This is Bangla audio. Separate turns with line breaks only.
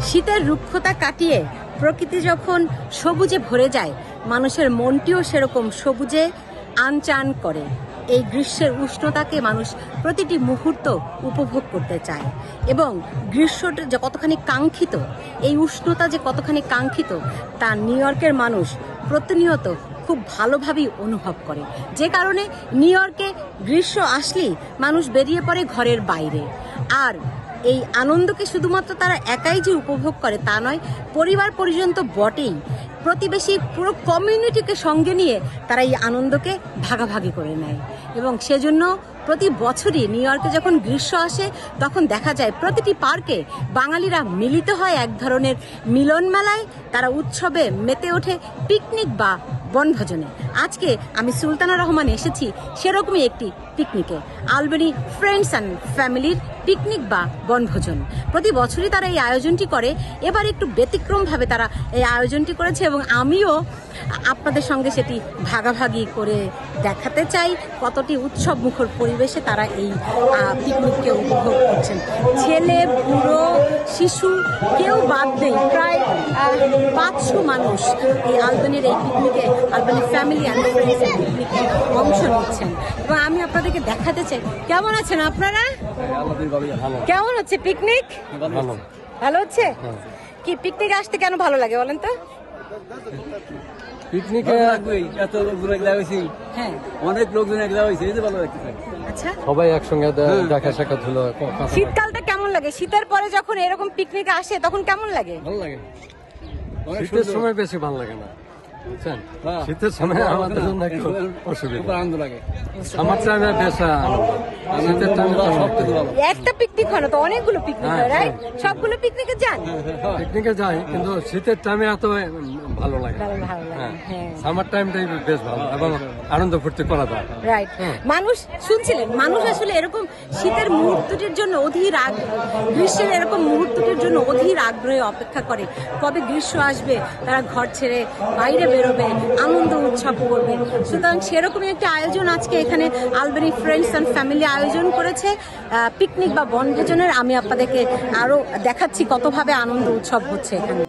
শীতের রুক্ষতা কাটিয়ে প্রকৃতি যখন সবুজে ভরে যায়, মানুষের মনটিও সেরকম সবুজে আনচান করে। এই গ্রীষ্মের উষ্ণতাকে মানুষ প্রতিটি মুহূর্ত উপভোগ করতে চায় এবং গ্রীষ্মটা যে কতখানি কাঙ্ক্ষিত, এই উষ্ণতা যে কতখানি কাঙ্ক্ষিত তা নিউ ইয়র্কের মানুষ প্রতিনিয়ত খুব ভালোভাবেই অনুভব করে। যে কারণে নিউ ইয়র্কে গ্রীষ্ম আসলেই মানুষ বেরিয়ে পড়ে ঘরের বাইরে। আর এই আনন্দকে শুধুমাত্র তারা একাই যে উপভোগ করে তা নয়, পরিবার পরিজন তো বটেই, প্রতিবেশী পুরো কমিউনিটিকে সঙ্গে নিয়ে তারা এই আনন্দকে ভাগাভাগি করে নেয়। এবং সেজন্য প্রতি বছরই নিউ ইয়র্কে যখন গ্রীষ্ম আসে তখন দেখা যায় প্রতিটি পার্কে বাঙালিরা মিলিত হয় এক ধরনের মিলন মেলায়, তারা উৎসবে মেতে ওঠে পিকনিক বা বনভোজনে। আজকে আমি সুলতানা রহমান এসেছি সেরকমই একটি পিকনিকে, আলবেনি ফ্রেন্ডস অ্যান্ড ফ্যামিলির পিকনিক বা বনভোজন। প্রতি বছরই তারা এই আয়োজনটি করে, এবার একটু ব্যতিক্রমভাবে তারা এই আয়োজনটি করেছে এবং আমিও আপনাদের সঙ্গে সেটি ভাগাভাগি করে দেখাতে চাই কতটি উৎসব মুখর পরিবেশে তারা এই পিকনিককে উপভোগ করছেন। ছেলে, বুড়ো, শিশু কেউ বাদ নেই, প্রায় 500 মানুষ এই আলবেনির এই পিকনিকে, আলবেনি ফ্যামিলি অ্যান্ড ফ্রেন্ডস পিকনিকে অংশ নিচ্ছেন এবং আমি আপনাদেরকে দেখাতে চাই। কেমন আছেন আপনারা? কেমন হচ্ছে পিকনিক? ভালো হচ্ছে। কি পিকনিকে আসতে কেন ভালো লাগে বলেন তো?
পিকনিকে এত লোকজন একলা হয়েছি, অনেক লোকজন একলা হয়েছে, এই যে ভালো লাগছে।
আচ্ছা,
সবাই একসঙ্গে দেখা সাক্ষাৎ হলো।
শীতকালটা কেমন লাগে? শীতের পরে যখন এরকম পিকনিকে আসে তখন কেমন লাগে?
ভালো লাগে। শীতের সময় বেশি ভালো লাগে না, বুঝছেন? শীতের সময় আমাদের জন্য একটু অসুবিধা, আনন্দ লাগে। আমার টাইমে বেশ আনন্দ, শীতের টাইমে সবথেকে ভালো।
একটা পিকনিক হয় না তো, অনেকগুলো পিকনিক হয়, রাইট? সবগুলো পিকনিকে যান?
পিকনিকে যাই, কিন্তু শীতের টাইমে এত ভালো লাগে। সামার টাইমটাই বেশ ভালো এবং আনন্দ ফুর্তি করা যায়,
রাইট? মানুষ শুনছিলেন, মানুষ আসলে এরকম শীতের মুহূর্তটির জন্য অধীর গ্রীষ্মের এরকম মুহূর্তটির জন্য অধীর আগ্রহে অপেক্ষা করে কবে গ্রীষ্ম আসবে, তারা ঘর ছেড়ে বাইরে বেরোবে, আনন্দ উৎসব করবে। সুতরাং সেরকমই একটা আয়োজন আজকে এখানে আলবেনি ফ্রেন্ডস অ্যান্ড ফ্যামিলি আয়োজন করেছে পিকনিক বা বনভোজনের। আমি আপনাদেরকে আরো দেখাচ্ছি কতভাবে আনন্দ উৎসব হচ্ছে এখানে।